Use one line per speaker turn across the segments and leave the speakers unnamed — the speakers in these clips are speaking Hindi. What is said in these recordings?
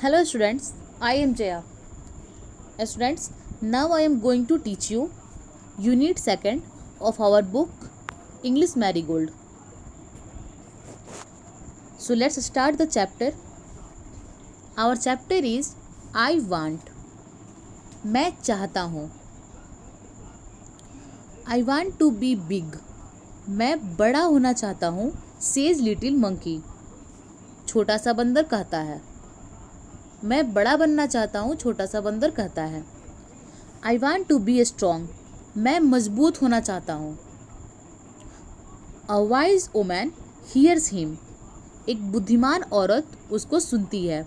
Hello students, I am Jaya. Students, now I am going to teach you Unit 2nd of our book English Marigold. So let's start the chapter. Our chapter is I want. मैं चाहता हूँ. I want to be big. मैं बड़ा होना चाहता हूँ. Says little monkey. छोटा सा बंदर कहता है. मैं बड़ा बनना चाहता हूँ. छोटा सा बंदर कहता है. I want to be strong. मैं मजबूत होना चाहता हूँ. A wise woman hears him. एक बुद्धिमान औरत उसको सुनती है.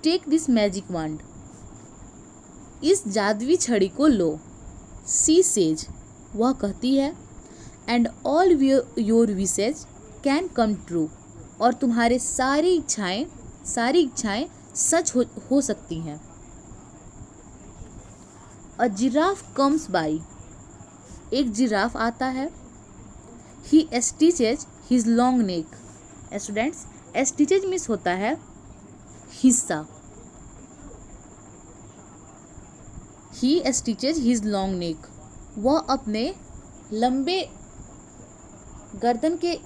Take this magic wand. इस जादुई छड़ी को लो. She says. वह कहती है. And all your wishes can come true. और तुम्हारे सारी इच्छाएं सच हो सकती हैं. A giraffe comes by. एक जिराफ आता है. He stitches his long neck. Students, stitches means होता है हिस्सा. He stitches his long neck. वह अपने लंबे गर्दन के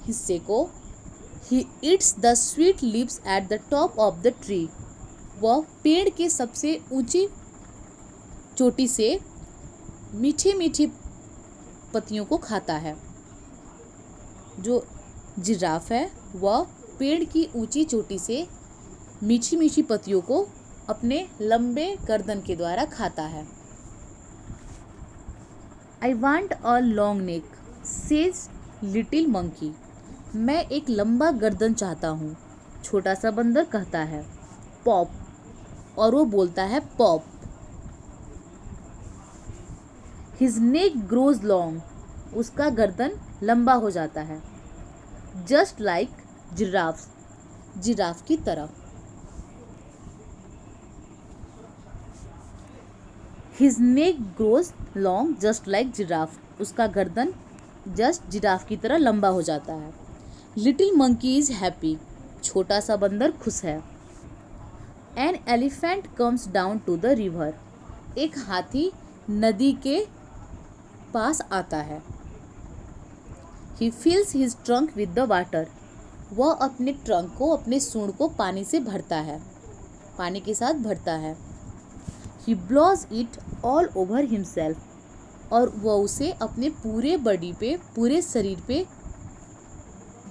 हिस्से को He eats the sweet leaves at the top of the tree. वह पेड़ के सबसे ऊंची चोटी से मीठी पत्तियों को खाता है. जो जिराफ है वह पेड़ की ऊंची चोटी से मीठी पत्तियों को अपने लंबे गर्दन के द्वारा खाता है. I want a long neck, says little monkey. मैं एक लंबा गर्दन चाहता हूँ. छोटा सा बंदर कहता है. पॉप. और वो बोलता है pop. His neck grows long. उसका गर्दन लंबा हो जाता है. Just like giraffes. जिराफ की तरह. His neck grows long just like giraffe. उसका गर्दन जस्ट जिराफ की तरह लंबा हो जाता है. Little monkey is happy. छोटा सा बंदर खुश है. An elephant comes down to the river. एक हाथी नदी के पास आता है. He fills his trunk with the water. वह अपने ट्रंक को अपने सूंड को पानी से भरता है. पानी के साथ भरता है. He blows it all over himself. और वह उसे अपने पूरे बॉडी पे पूरे शरीर पे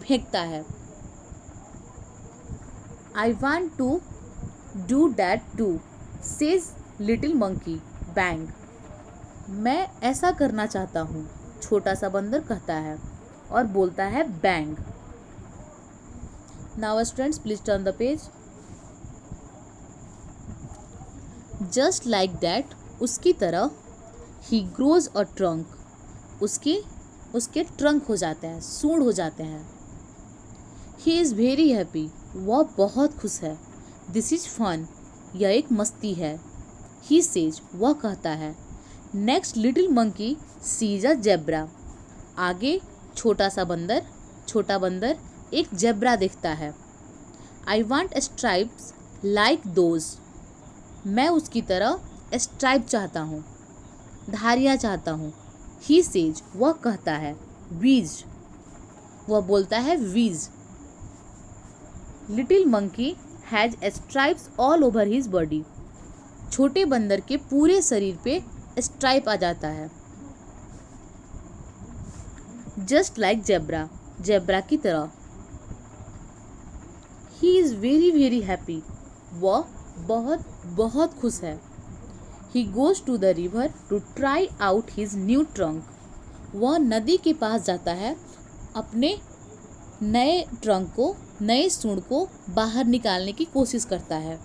फेंकता है. I want to do that too, says little monkey. Bang. मैं ऐसा करना चाहता हूँ. छोटा सा बंदर कहता है और बोलता है bang. Now students, please turn the page. Just like that, उसकी तरह he grows a trunk. उसके ट्रंक हो जाते हैं, सूंड हो जाते हैं. He is very happy. वह बहुत खुश है. This is fun. यह एक मस्ती है. He says. वह कहता है. Next little monkey sees a zebra. आगे छोटा बंदर एक जेब्रा देखता है. I want stripes like those. मैं उसकी तरह स्ट्राइप चाहता हूँ, धारियाँ चाहता हूँ. He says. वह कहता है. Whiz. वह बोलता है whiz. Little monkey has stripes all over his body. छोटे बंदर के पूरे शरीर पे स्ट्राइप आ जाता है. Just like zebra. जेब्रा की तरह. He is very happy. वह बहुत खुश है. He goes to the river to try out his new trunk. वह नदी के पास जाता है अपने नए ट्रंक को, नए सूंड को बाहर निकालने की कोशिश करता है.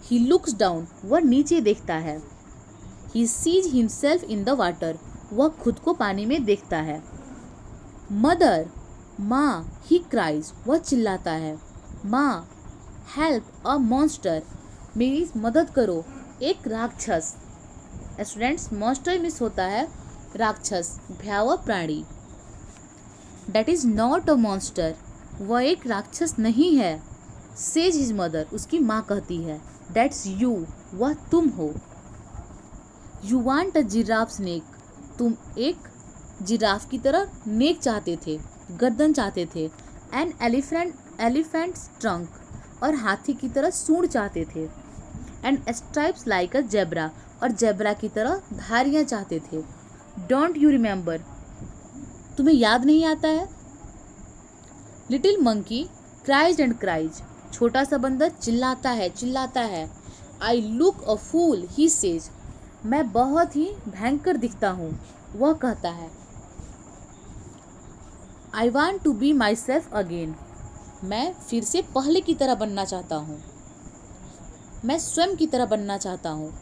He looks down. वह नीचे देखता है. He sees himself in the water. वह खुद को पानी में देखता है. Mother. माँ. He cries. वह चिल्लाता है. माँ. Help a monster. मेरी मदद करो, एक राक्षस. स्टूडेंट्स, मॉन्स्टर मीन्स होता है राक्षस, भयावह प्राणी. That is not a monster. वह एक राक्षस नहीं है. सेज हिज मदर, उसकी माँ कहती है, डेट्स यू, वह तुम हो। You want a giraffe snake, तुम एक जिराफ की तरह नेक चाहते थे, गर्दन चाहते थे। एन एलिफेंट ट्रंक, और हाथी की तरह सूंड चाहते थे। And stripes like a zebra, और जेब्रा की तरह धारियाँ चाहते थे। डोंट यू रिमेंबर, तुम्हें याद नहीं आता है। Little monkey cries and cries, छोटा सा बंदर चिल्लाता है चिल्लाता है। आई look a fool, he says, मैं बहुत ही भयंकर दिखता हूँ, वह कहता है। I want to be myself again, मैं फिर से पहले की तरह बनना चाहता हूँ, मैं स्वयं की तरह बनना चाहता हूँ।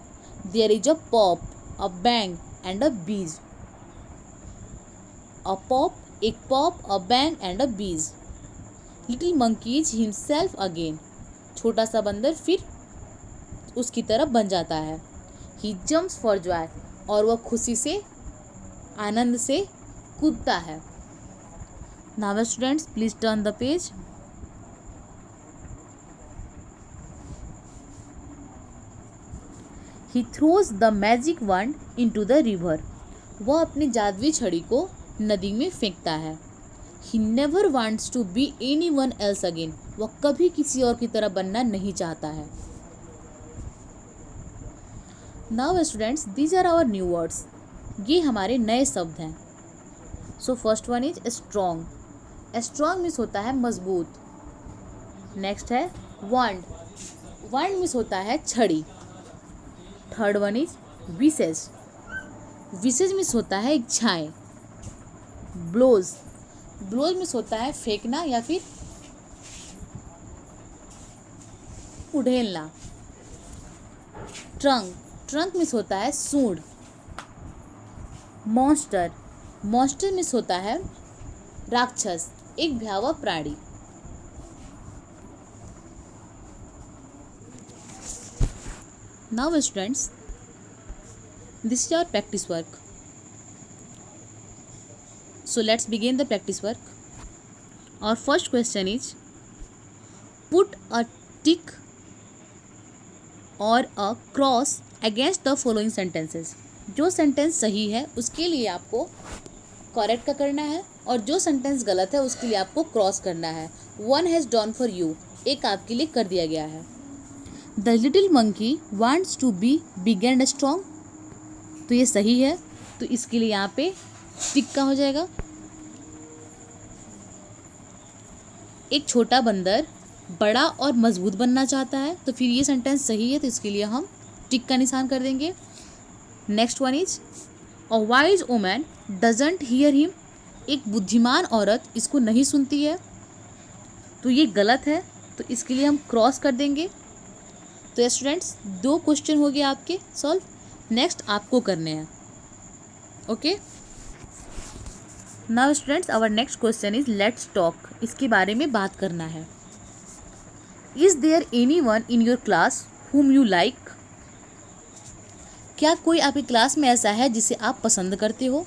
There is a pop, a bang and a bees, a pop, एक pop, a bang and a bees. Little monkeys himself again, छोटा सा बंदर फिर उसकी तरह बन जाता है। ही जम्प्स फॉर जॉय, और वह खुशी से, आनंद से कूदता है। Now students please turn the page. He throws the magic wand into the river, वह अपनी जादुई छड़ी को नदी में फेंकता है। He never wants to be anyone else again, वह कभी किसी और की तरह बनना नहीं चाहता है। Now students these are our new words, ये हमारे नए शब्द हैं। So first one is strong, strong means होता है मजबूत। नेक्स्ट है वंड, वंड मीन्स होता है छड़ी। Third one is wishes, wishes means होता है इच्छाएं। ब्लोज, ब्लोज मीन्स होता है फेंकना या फिर उड़ेलना। ट्रंक, ट्रंक मीन्स होता है सूंड। मॉन्स्टर, मॉन्स्टर मीन्स होता है राक्षस, एक भयावह प्राणी। Now students this is our practice work, so let's begin the practice work. Our first question is put a tick or a cross against the following sentences. जो सेंटेंस सही है उसके लिए आपको करेक्ट का करना है, और जो सेंटेंस गलत है उसके लिए आपको क्रॉस करना है। One has done for you, एक आपके लिए कर दिया गया है। The little monkey wants to be big and strong, तो ये सही है, तो इसके लिए यहाँ पे टिक का हो जाएगा। एक छोटा बंदर बड़ा और मजबूत बनना चाहता है, तो फिर ये सेंटेंस सही है, तो इसके लिए हम टिक का निशान कर देंगे। Next one is a wise woman doesn't hear him, एक बुद्धिमान औरत इसको नहीं सुनती है, तो ये गलत है, तो इसके लिए हम क्रॉस कर देंगे। तो स्टूडेंट्स दो क्वेश्चन हो गए आपके सॉल्व, नेक्स्ट आपको करने हैं। Okay, now students our next question is let's talk, इसके बारे में बात करना है। Is there anyone in your class whom you like, क्या कोई आपकी क्लास में ऐसा है जिसे आप पसंद करते हो,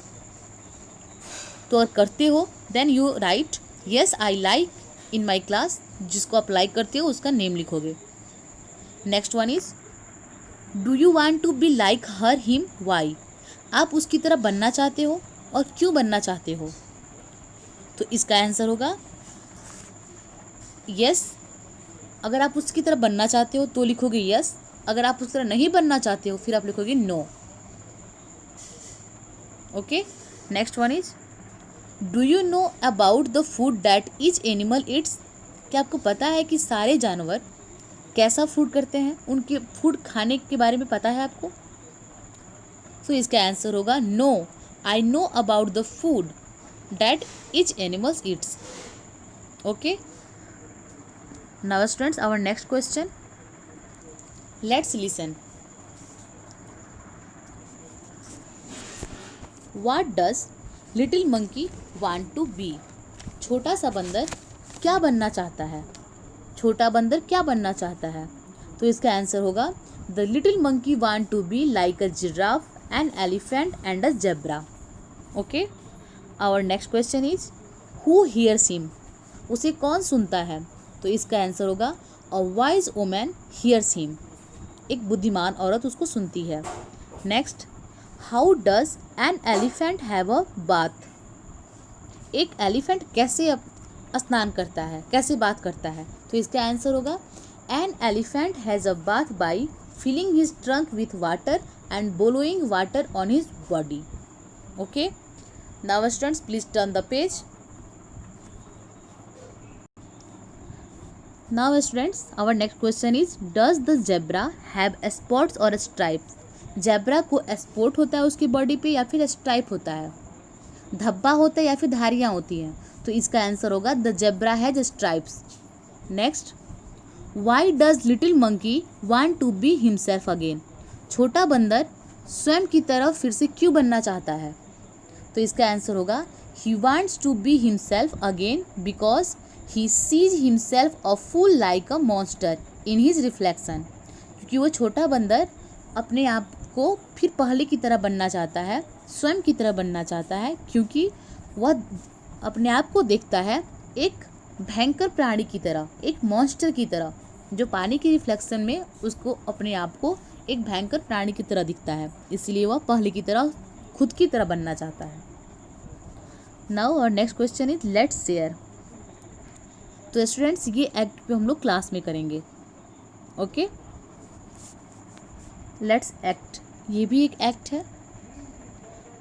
तो अगर करते हो then you write yes I like in my class, जिसको आप लाइक करते हो उसका नेम लिखोगे। Next one is do you want to be like her him why, आप उसकी तरह बनना चाहते हो और क्यों बनना चाहते हो, तो इसका आंसर होगा यस। अगर आप उसकी तरह बनना चाहते हो तो लिखोगे यस, अगर आप उस तरह नहीं बनना चाहते हो फिर आप लिखोगे no. Okay, next one is do you know about the food that each animal eats, क्या आपको पता है कि सारे जानवर कैसा फूड करते हैं, उनके फूड खाने के बारे में पता है आपको, तो इसका आंसर होगा no, I know about the food that each animals eats. Okay, now students our next question, let's listen. What does little monkey want to be, छोटा सा बंदर क्या बनना चाहता है, छोटा बंदर क्या बनना चाहता है, तो इसका आंसर होगा the little monkey want to be like a giraffe, an elephant and a zebra. Okay, our next question is who hears him, उसे कौन सुनता है, तो इसका आंसर होगा a wise woman hears him, एक बुद्धिमान औरत उसको सुनती है। Next, how does an elephant have a bath, एक एलिफेंट कैसे स्नान करता है, कैसे बात करता है? तो इसका आंसर होगा an elephant has a bath by filling his trunk with water and blowing water on his body. Okay, now students please turn the page. Now students our next question is does the zebra have spots or stripes, zebra को स्पॉट होता है उसकी बॉडी पे या फिर स्ट्राइप होता है, धब्बा होता है या फिर धारियाँ होती हैं? तो इसका आंसर होगा the zebra has stripes. Next, why does little monkey want to be himself again, छोटा बंदर स्वयं की तरह फिर से क्यों बनना चाहता है? तो इसका आंसर होगा he wants to be himself again because he sees himself a fool like a monster in his reflection, क्योंकि वो छोटा बंदर अपने आप को फिर पहले की तरह बनना चाहता है, स्वयं की तरह बनना चाहता है, क्योंकि वह अपने आप को देखता है एक भयंकर प्राणी की तरह, एक मॉन्स्टर की तरह, जो पानी की रिफ्लेक्शन में उसको अपने आप को एक भयंकर प्राणी की तरह दिखता है, इसलिए वह पहले की तरह खुद की तरह बनना चाहता है। नाउ और next question is let's share. तो स्टूडेंट्स ये एक्ट पे हम लोग क्लास में करेंगे। ओके, लेट्स एक्ट, ये भी एक एक्ट है।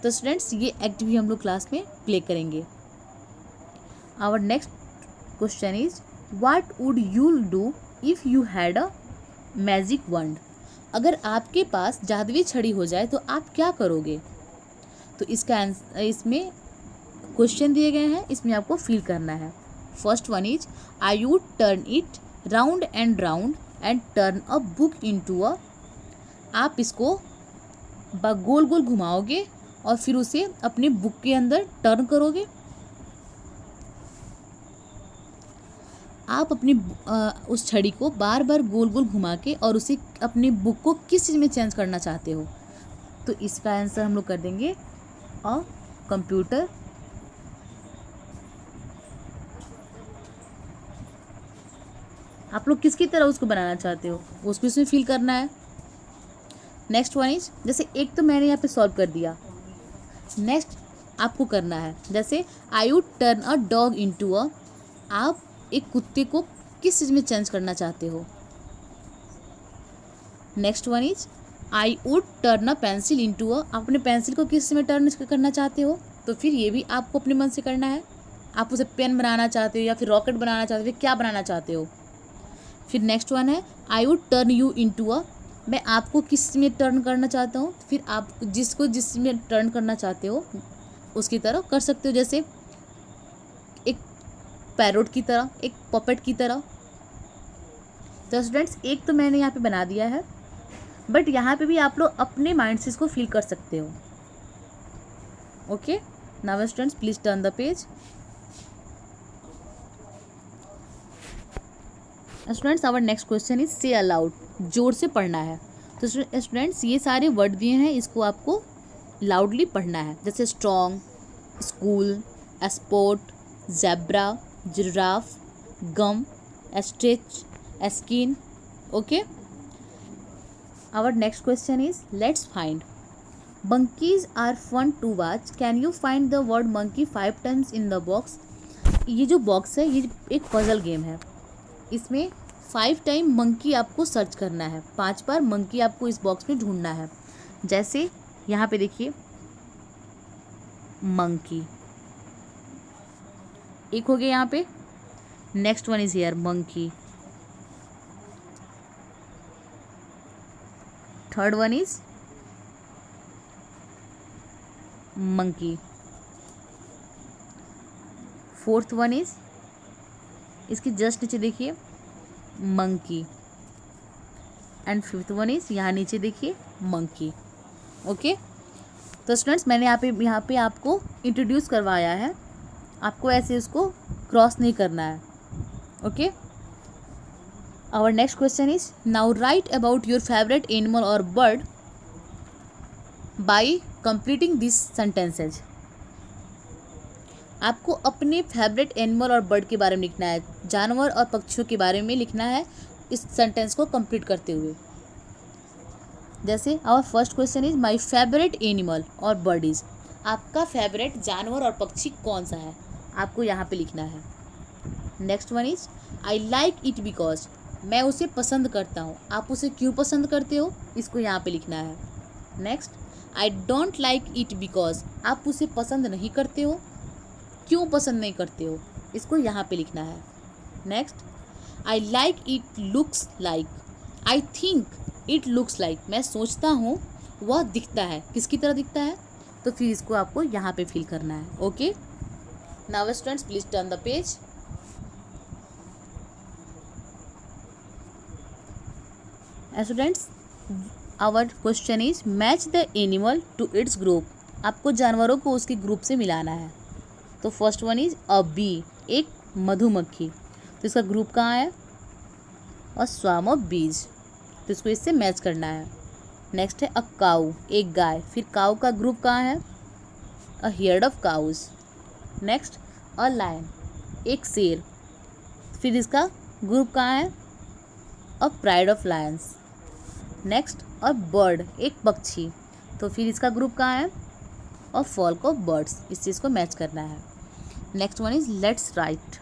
तो स्टूडेंट्स ये एक्ट भी हम लोग क्लास में प्ले करेंगे। Our next question is what would you do if you had a magic wand, अगर आपके पास जादुई छड़ी हो जाए तो आप क्या करोगे? तो इसका आंसर, इसमें क्वेश्चन दिए गए हैं, इसमें आपको फिल करना है। First one is I would turn it round and turn a book into a, आप इसको गोल गोल घुमाओगे और फिर उसे अपने बुक के अंदर टर्न करोगे। आप अपनी उस छड़ी को बार बार गोल गोल घुमा के और उसे अपनी बुक को किस चीज़ में चेंज करना चाहते हो? तो इसका आंसर हम लोग कर देंगे अ कंप्यूटर। आप लोग किसकी तरह उसको बनाना चाहते हो, उसको इसमें फिल करना है। नेक्स्ट वन इज, जैसे एक तो मैंने यहाँ पे सॉल्व कर दिया, नेक्स्ट आपको करना है, जैसे I would turn a dog into a, आप एक कुत्ते को किस चीज़ में चेंज करना चाहते हो? Next one is I would turn a pencil into a, आप अपने पेंसिल को किस में टर्न करना चाहते हो? तो फिर ये भी आपको अपने मन से करना है, आप उसे पेन बनाना चाहते हो या फिर रॉकेट बनाना चाहते हो, फिर क्या बनाना चाहते हो? फिर नेक्स्ट वन है I would turn you into a, मैं आपको किस में टर्न करना चाहता हूँ, फिर आप जिस में टर्न करना चाहते हो उसकी तरह कर सकते हो, जैसे एक पैरोट की तरह, एक पपेट की तरह। तो स्टूडेंट्स एक तो मैंने यहाँ पे बना दिया है, बट यहाँ पे भी आप लोग अपने माइंड से इसको फील कर सकते हो। Okay, now students please turn the page. Students our next question is say aloud, जोर से पढ़ना है। तो स्टूडेंट्स ये सारे वर्ड दिए हैं, इसको आपको लाउडली पढ़ना है, जैसे strong, school, sport, zebra, giraffe, gum, stitch, skin. Okay, our next question is let's find monkeys are fun to watch, can you find the word monkey 5 times in the box। ये जो बॉक्स है ये एक पजल गेम है, इसमें 5 टाइम मंकी आपको सर्च करना है, 5 बार मंकी आपको इस बॉक्स में ढूंढना है। जैसे यहाँ पे देखिए मंकी एक हो गया यहाँ पे, next one is here monkey, third one is monkey, fourth one is, इसके जस्ट नीचे देखिए monkey, and fifth one is यहाँ नीचे देखिए मंकी। ओके, तो स्टूडेंट्स मैंने यहाँ पे आपको इंट्रोड्यूस करवाया है, आपको ऐसे उसको क्रॉस नहीं करना है। Okay, our next question is now write about your favourite animal और bird by completing this sentences. आपको अपने फेवरेट एनिमल और बर्ड के बारे में लिखना है, जानवर और पक्षियों के बारे में लिखना है, इस सेंटेंस को कंप्लीट करते हुए। जैसे our first question is my favourite animal और बर्ड इज। आपका फेवरेट जानवर और पक्षी कौन सा है, आपको यहाँ पे लिखना है। Next one is I like it because. मैं उसे पसंद करता हूँ, आप उसे क्यों पसंद करते हो, इसको यहाँ पे लिखना है। Next I don't like it because. आप उसे पसंद नहीं करते हो, क्यों पसंद नहीं करते हो, इसको यहाँ पे लिखना है। Next I like it looks like. I think it looks like. मैं सोचता हूँ वह दिखता है, किसकी तरह दिखता है, तो फिर इसको आपको यहाँ पे फिल करना है। Okay, now students please turn the page. Students our question is match the animal to its group. आपको जानवरों को उसके ग्रुप से मिलाना है। तो first one is a bee, एक मधुमक्खी, तो इसका ग्रुप कहाँ है, और स्वार्म ऑफ बीज, तो इसको इससे मैच करना है। नेक्स्ट है अ काऊ, एक गाय, फिर काऊ का ग्रुप कहाँ है, a herd of cows. Next a lion, एक शेर, फिर इसका ग्रुप कहाँ है, a pride of lions. Next a bird, एक पक्षी, तो फिर इसका ग्रुप कहाँ है, अ फॉल्क ऑफ बर्ड्स, इस चीज़ को मैच करना है। Next one is let's write.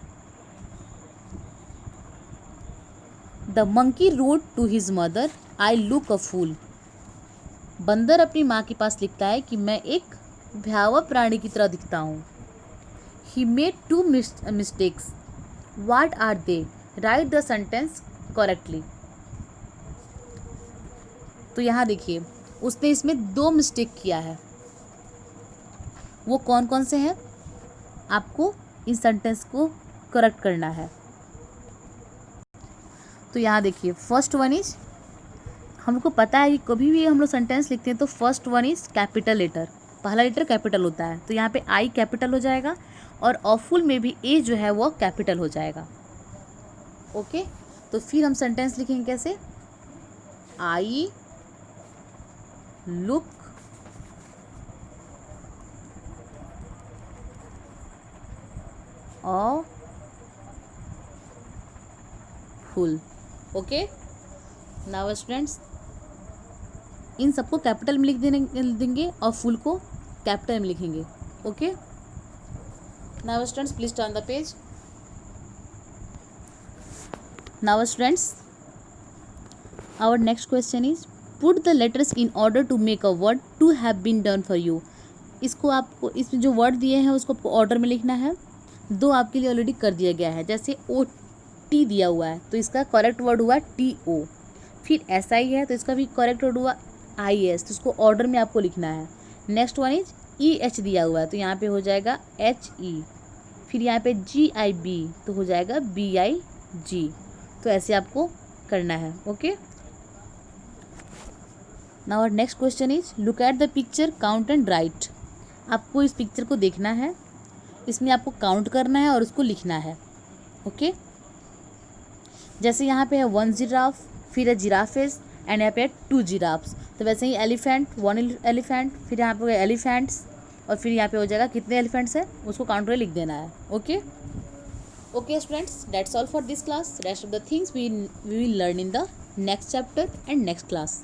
The monkey rode to his mother I look a fool. बंदर अपनी माँ के पास लिखता है कि मैं एक भयावह प्राणी की तरह दिखता हूँ। He made two mistakes, what are they, write the sentence correctly. तो यहाँ देखिए उसने इसमें 2 मिस्टेक किया है, वो कौन कौन से हैं, आपको इस सेंटेंस को करेक्ट करना है। तो यहाँ देखिए फर्स्ट वन इज, हमको पता है कि कभी भी हम लोग सेंटेंस लिखते हैं तो first one is capital letter, पहला लेटर कैपिटल होता है, तो यहाँ पे आई कैपिटल हो जाएगा और ऑफुल में भी ए जो है वो कैपिटल हो जाएगा। ओके, तो फिर हम सेंटेंस लिखेंगे कैसे, आई look a full. Okay, now students in सबको कैपिटल में लिख देंगे और फुल को कैपिटल में लिखेंगे। Okay, now students please turn the page. Now students our next question is put the letters in order to make a word two have been done for you. इसको आपको, इसमें जो वर्ड दिए हैं उसको आपको ऑर्डर में लिखना है। 2 आपके लिए ऑलरेडी कर दिया गया है, जैसे ओ टी दिया हुआ है तो इसका करेक्ट वर्ड हुआ टी ओ, फिर एस आई है तो इसका भी करेक्ट वर्ड हुआ आई एस, तो इसको ऑर्डर में आपको लिखना है। Next one is E H दिया हुआ है तो यहाँ पे हो जाएगा एच ई, फिर यहाँ पे जी आई बी तो हो जाएगा बी आई जी, तो ऐसे आपको करना है। Okay, now our next question is look at the picture, count and write. आपको इस पिक्चर को देखना है, इसमें आपको काउंट करना है और उसको लिखना है। ओके, जैसे यहाँ पे है 1 जिराफ, फिर है जिराफेज एंड यहाँ पे है 2 जिराफ्स, तो वैसे ही एलिफेंट 1 एलिफेंट, फिर यहाँ पे एलिफेंट्स और फिर यहाँ पे हो जाएगा कितने एलिफेंट्स है उसको काउंट करके लिख देना है। Okay, okay students, that's all for this class. Rest of the things we will learn in the next chapter and next class.